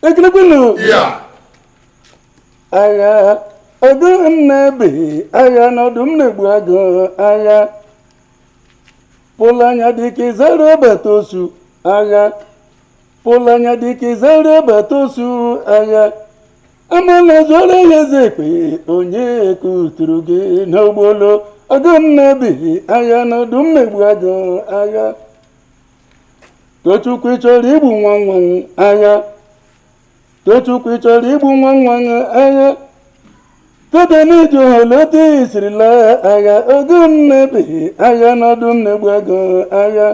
Ekelekwenu. Yeah. Agha ọdụm na-ebe agha n'ọdụm na-egbu agụ agha pụlanya dịka izere batosu agha pụlanya dịka izere batosu agha amala zoro ya zekpe onye kuturu gị n'ogbolo ọdụm na-ebe agha n'ọdụm na-egbu agụ agha Tochukwu chọrọ igbu nwa nwa agha Tochukwu chọrọ igbu nwa nwa agha Tobe n'iju holote isirila agha ọdụm na-ebe agha n'ọdụm na-egbu agụ agha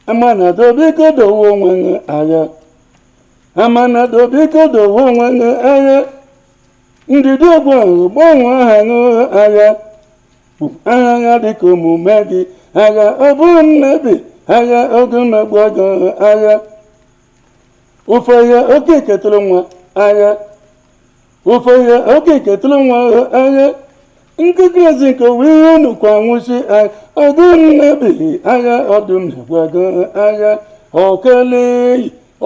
Amanado biko dowe onwe agha Amanado biko dowe onwe agha Ndidi ọgwụ ahụ gbanwe aha ṅụ agha bụ agha dịka omume gị agha ọdụm na-ebe agha ọdụm na-egbu agụ agha Ofe ya oke ketụrụ nwa agha Ofe ya oke ketụrụ nwa agha Nkịkịrịsị nke owe ihe unu kwa nwụchi agha ọdụm na-ebe agha ọdụm na-egbu agụ agha Okele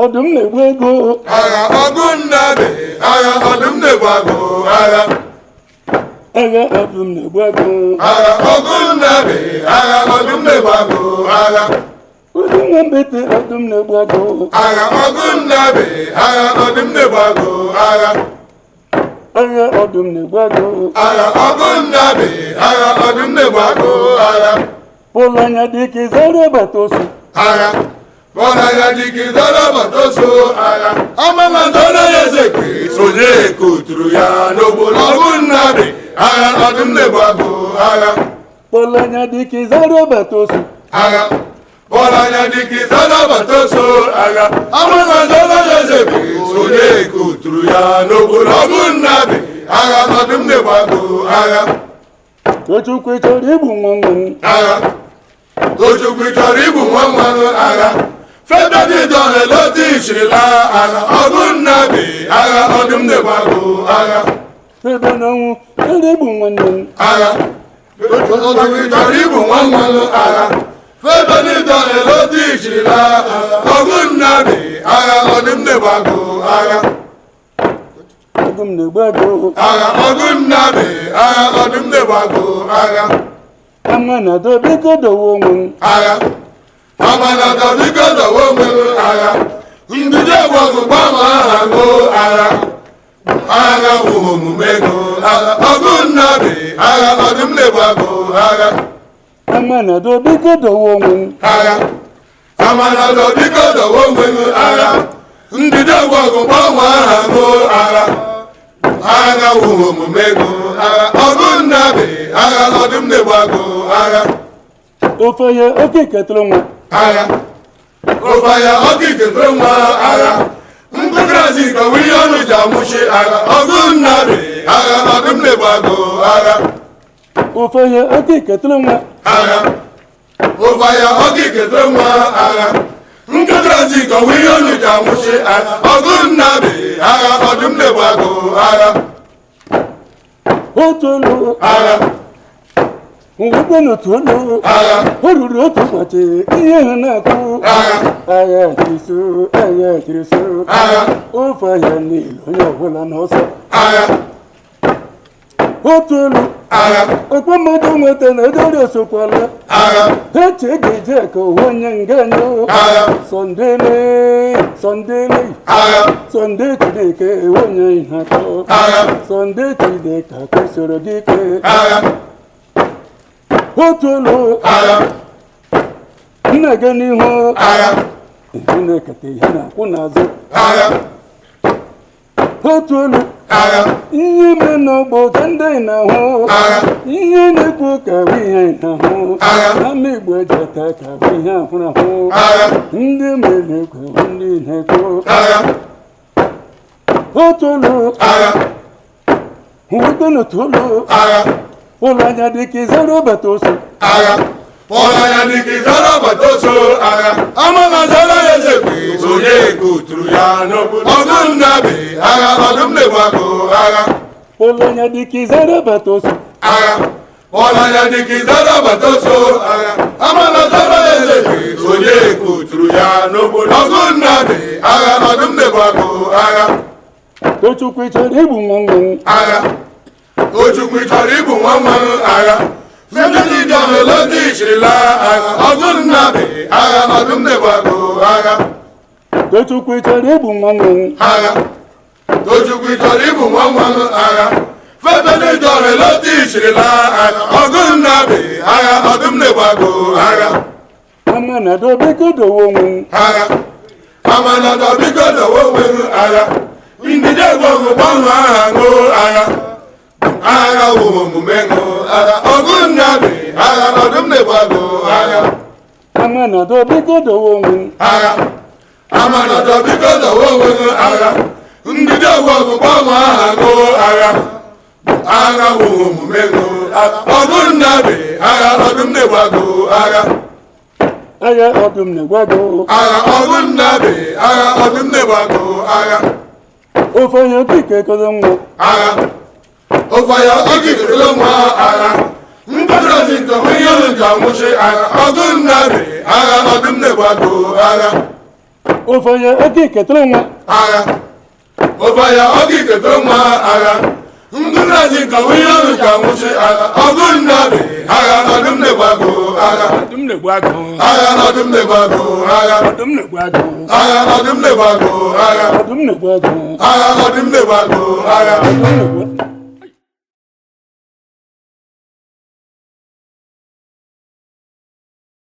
ọdụm na-egbu ego Agha ọdụm na-ebe agha ọdụm na-egbu agụ agha agha ọdụm na-egbu agụ Agha ọdụm na-ebe agha ọdụm na-egbu agụ agha Ụdị nwa mbete ọdụm na-egbu agụ Agha ọdụm na-ebe agha ọdụm na-egbu agụ agha agha ọdụm na-egbu agụ Agha ọdụm na-ebe agha ọdụm na-egbu agụ agha Pụlanya dịka izere batosu agha Pụlanya dịka izere batosu agha Amama zoro ya zekpe onye kuturu ya n'ogbolo ọdụm na-ebe agha ọdụm na-egbu agụ agha Pụlanya dịka izere batosu agha Pụlanya dịka izere batosu agha Amama zoro ya zekpe onye kuturu ya n'ogbolo ọdụm na-ebe agha ọdụm na-egbu agụ agha Tochukwu chọrọ igbu nwa nwa agha Tochukwu chọrọ igbu nwa nwa agha Fedadịdọ na-elote isirila agha ọdụm na-ebe agha ọdụm na-egbu agụ agha Ebe n'ọnwụ chọrọ igbu nwanne m agha Tochukwu chọrọ igbu nwa nwa agha Fedadịdọ na-elote isirila agha ọdụm na-ebe agha ọdụm na-egbu agụ agha ọdụm na-egbu agụ agha ọdụm na-ebe agha ọdụm na-egbu agụ agha Amanado biko dowe onwe agha Amanado biko dowe onwe agha Ndidi ọgwụ gbanwe aha ṅụ agha agha wụ omume ego agha ọdụm na-ebe agha ọdụm na-egbu agụ agha Amanado biko dowe onwe agha Amanado biko dowe onwe agha Ndidi ọgwụ gbanwe aha ṅụ agha agha wụ omume ego agha ọdụm na-ebe agha ọdụm na-egbu agụ agha Ofe ya oke ketụrụ nwa agha Ofe ya okike tụrụ nwa agha Nkịkịrịsị nke owe ihe ọnụ ji amụchi agha ọdụm na-ebe agha ọdụm na-egbu agụ agha Ofe ya oke ketụrụ nwa agha Ofe ya okike tụrụ nwa agha Nkịkịrịsị nke owe ihe ọnụ ji amụchi agha ọdụm na-ebe agha ọdụm na-egbu agụ agha Otu olu agha nwekwe n'otu olu agha O ruru otu ụbọchị ihe ha na-akụ agha tiriso agha ofe ahịa niile onye ọbụla n'ọsọ agha otu olu agha okwe mmadụ nweta na edori osokwala agha ha che ga-eje ka onwe onye nganyo agha Sọndele agha Sọnde Chidike onye ihe atọ agha Sọnde Chidike kwesịrị gị ike agha otu olu agha nna gị n'ihu agha na-eketa ihe na-akwụ n'azụ agha otu olu agha ihe ime n'ọgbọ ka ndị na-ahụ agha ihe na-ekwu ka bụ ihe na-ahụ agha ama Igbo eji ata ka bụ ihe ahụrụ ahụ agha ndị mere ekwe bụ ndị na-ekwu agha otu olu agha nwekwe n'otu olu agha ụlọ anya dịka izere batosu agha Pụlanya dịka izere batosu agha Amama zoro ya zekpe onye kuturu ya n'ogbolo ọdụm na-ebe agha ọdụm na-egbu agụ agha ụlọ anya dịka izere batosu agha ọlanya dịka ịzara batoso agha amala zara eze onye kuturu ya n'obodo ọgụ nnadị agha ọdụm na-egbago agha Tochukwu chọrọ igbu nwa nwa agha Tochukwu chọrọ igbu nwa nwa agha Fẹ́fẹ́ni dọ̀rọ̀ ló ti ìṣìlá agha ọdún nnadị agha ọdụm na-egbago agha Tochukwu chọrọ igbu nwa nwa agha Tochukwu chọrọ igbu nwa nwa agha Fẹ́fẹ́ni dọ̀rọ̀ ló ti ìṣìlá agha ọdún nnadị agha ọdụm na-egbago agha Amanado biko dowo nwe agha Amanado biko dowo nwe agha ndịde gbọgụ gbanwe aha ṅụ agha agha wụ omume ṅụ agha ọgụ nnadị agha ọdụm na-egbago agha Amanado biko dowo nwe agha Amanado biko dowo nwe agha ndịde gbọgụ gbanwe aha ṅụ agha agha wụ omume ṅụ agha ọgụ nnadị agha ọdụm na-egbago agha agha ọdụm na-egbago agha ọgụ nnadị agha ọdụm na-egbago agha ofe onye dike kọrọ nwa agha ụfọdụ ogigere nwa agha mkpụrụozi nke onye ọrụ nke nwụchi agha ọgụ nnadị agha ọdụm na-egbago agha ofe onye dike tụrụ nwa agha ụfọdụ ogigere nwa agha mkpụrụozi nke onye ọrụ nke nwụchi agha ọgụ nnadị agha ọdụm na-egbago agha ọdụm na-egbago agha ọdụm na-egbago agha ọdụm na-egbago agha ọdụm na-egbago agha ọdụm na-egbago agha ọdụm na-egbago agha ọdụm na-egbago